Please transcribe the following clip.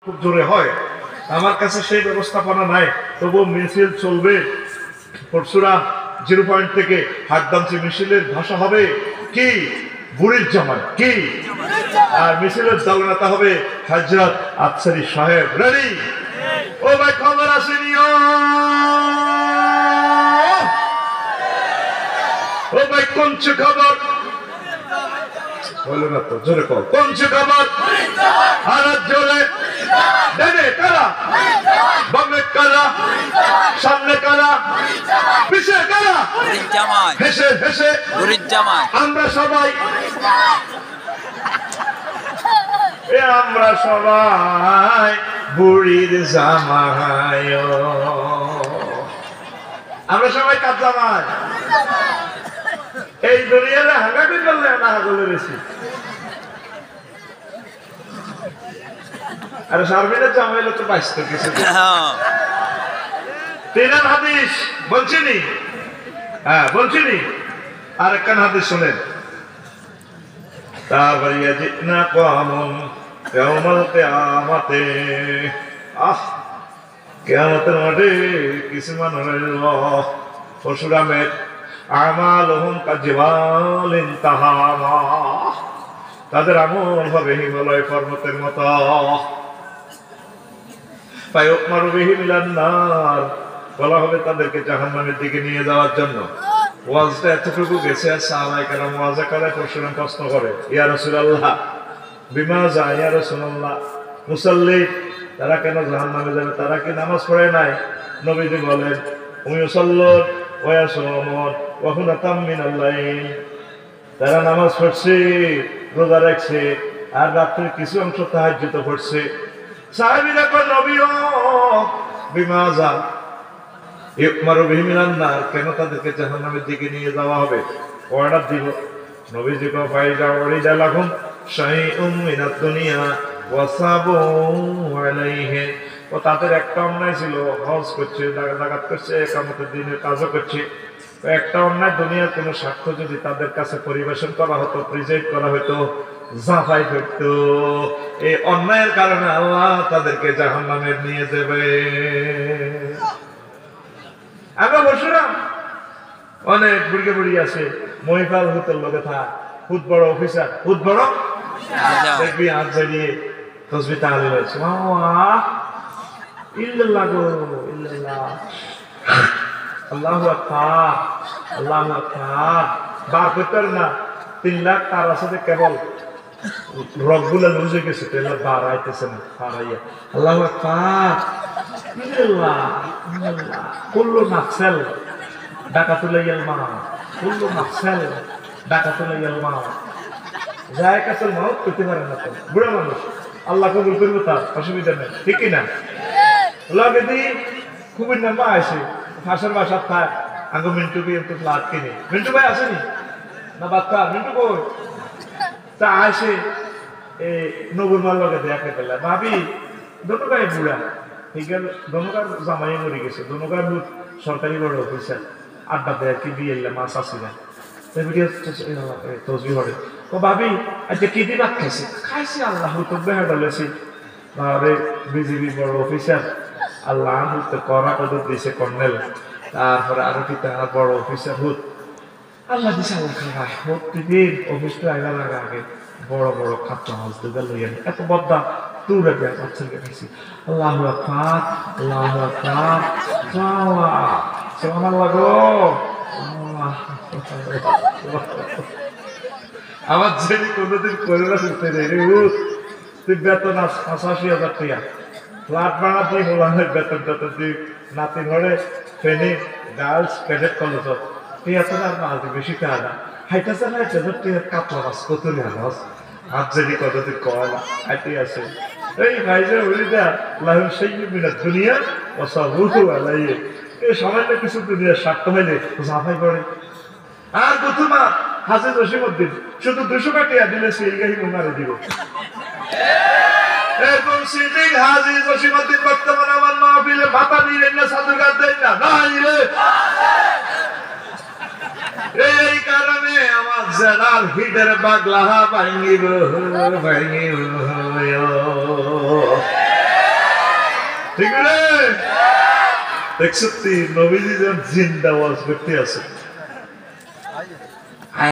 খুব জোরে হয়, আমার কাছে সেই ব্যবস্থাপনা নাই, তবুও মিছিল চলবে। পরশুরাম 0 পয়েন্ট থেকে হাটদামচি মিছিলের ভাষা হবে কি? বুড়ির জামাই কি? আর মিছিলের দলনেতা হবে হযরত আফসারী সাহেব। রেডি? ও ভাই খবর আসেনি? ও ভাই কোনছে খবর? বলো না তো, জোরে কর। কোনছে খবর? আর জোরে দেবে। কারা? বামে কারা? সামনে কারা? পিছে কারা? হেসে হেসে আমরা সবাই, আমরা সবাই বুড়ির জামাই। আমরা সবাই কার জামাই? এই দুনিয়াতে হাঙ্গামি করলে না হাগলে বেশি। আরে সার্বিনের জামাই লোক তো বাইশটা কিছু। তিনার হাদিস বলছিনি? হ্যাঁ বলছিনি। আর একখান হাদিস শোনেন। তারপরে ইয়াজিনা কওমুন ইয়াউমাল কিয়ামাতে, কিয়ামতের মাঠে কিছু মানুষ পরশুরামের আমালুহুম কাজিবালিন তাহামা, তাদের আমল হবে হিমালয় পর্বতের মতো। ফায়ুমারু বিহিম ইলান নার, বলা হবে তাদেরকে জাহান্নামের দিকে নিয়ে যাওয়ার জন্য। ওয়াজটা এতটুকু গেছে, সাহাবায়ে কেরাম ওয়াজ করে পরশুরাম প্রশ্ন করে, ইয়া রাসূলুল্লাহ বিমা যা, ইয়া রাসূলুল্লাহ মুসাল্লি তারা কেন জাহান্নামে যাবে? তারা কি নামাজ পড়ে নাই? নবীজি বলেন উমিউসাল্লুন ওয়া ইয়াসুমুন ওয়া হুনাতাম মিনাল লাইল, তারা নামাজ পড়ছে, রোজা রাখছে, আর রাত্রির কিছু অংশ তাহাজ্জুদ পড়ছে। সাহাবীরা কয় নবী ও বিমা যা ইউমারু বিহিম ইলান নার, কেন তাদেরকে জাহান্নামের দিকে নিয়ে যাওয়া হবে? অর্ডার দিব। নবীজি কয় ফাইজা উরিদা লাহুম শাইউম মিনাদ দুনিয়া ওয়া সাবু আলাইহি, ও তাদের একটা অন্যায় ছিল, হজ করছে, জাকাত করছে, কিয়ামতের দিনের কাজও করছে। একটা অন্যায় দুনিয়ার কোনো স্বার্থ যদি তাদের কাছে পরিবেশন করা হতো, প্রেজেন্ট করা হতো, জাফাই করতো, এই অন্যায়ের কারণে আল্লাহ তাদেরকে জাহান্নামে নিয়ে যাবে। আমরা বসলাম, অনেক বুড়ি বুড়ি আছে, মহিফাল হুতের লোকে থাক, হুত বড় অফিসার, হুত বড় দেখবি হাত ঝাড়িয়ে তসবিহ তাহলিল হচ্ছে, ইল্লাল্লাহ গো ইল্লাল্লাহ, আল্লাহু আকবার, আল্লাহু আকবার, বার করতে না 3 লাখ তার আছে কেবল রগগুলা লুজ হয়ে গেছে, তেল বার আইতেছে না, পারাইয়া আল্লাহু আকবার, ইল্লাল্লাহ ইল্লাল্লাহ, কুল্লু নাফসাল ডাকাতুল ইয়ালমা, কুল্লু নাফসাল ডাকাতুল ইয়ালমা, যায় কাছে মওত করতে পারে না তো, বুড়া মানুষ, আল্লাহ কবুল করবে, তার অসুবিধা নেই, ঠিক কি না? আল্লাহ যদি খুবই নাম্বা আসে ফাঁসের বাসার থাক, আগে মিন্টু বি একটু ফ্লাট কিনে, মিন্টু ভাই আসেনি না? বাচ্চা মিন্টু কই? তা আসে এই নবুর মাল লগে দেখে পেলা, ভাবি দুটো গায়ে বুড়া, ঠিক আছে, দোনোকার জামাই মরে গেছে, দোনোকার সরকারি বড় অফিসার, আড্ডা দেয় কি বিয়ে মাছ আসিনা তসবি হরে। ও ভাবি আচ্ছা কি দিন খাইছি? খাইছি আল্লাহ তো বেহা ডালেছি, আরে বিজিবি বড় অফিসার, আল্লাহ হুতে করা পদক দিয়েছে কর্নেল, তারপরে আরো কি তারা বড় অফিসার হুত, আল্লাহ দিছে আল্লাহ খায় প্রতিদিন অফিসটা আইলা লাগা আগে বড় বড় খাচ্চা মাছ দুগা লইয়া এত বদ্দা তুলে দেয় বাচ্চাকে খাইছি। আল্লাহু আকবার, আল্লাহু আকবার, সুবহানাল্লাহ গো, আমার ছেলে কোনোদিন করে না শুনতে নেই রে, তুই বেতন ৮৫,০০০ টাকা ফ্ল্যাট ভাড়া দিয়ে বলানের বেতন টেতন তুই নাতি ঘরে ফেনি গার্লস ক্যাডেট কলেজ তুই এত আর মাছ বেশি টাকা না হাইটাছে না, তুই কাতলা মাছ কত নিয়ে মাছ হাত যদি কত তুই কয়লা হাইতে আছে এই ভাইজা বলি দা লাহুম সেই মিনাত দুনিয়া ও সব রুহু আলাইয়ে, এই সামান্য কিছু দুনিয়ার স্বার্থ হইলে জাফাই করে। আর প্রথমা হাসে জসিমউদ্দিন শুধু 200 টাকা দিলে সেই গাহি মারে দিব। এবং সিদ্দিক হাজী জসিমউদ্দিন বর্তমানে আমার মাহফিলে ভাতা দিলেন না, সাদুর গাছ দেন না, নাই রে। এই কারণে আমার জেনার হিডের বাগলাহা ভাঙিব ভাঙিব, ঠিক রে? দেখছো নবীজি যখন জিন্দা ওয়াজ করতে আছে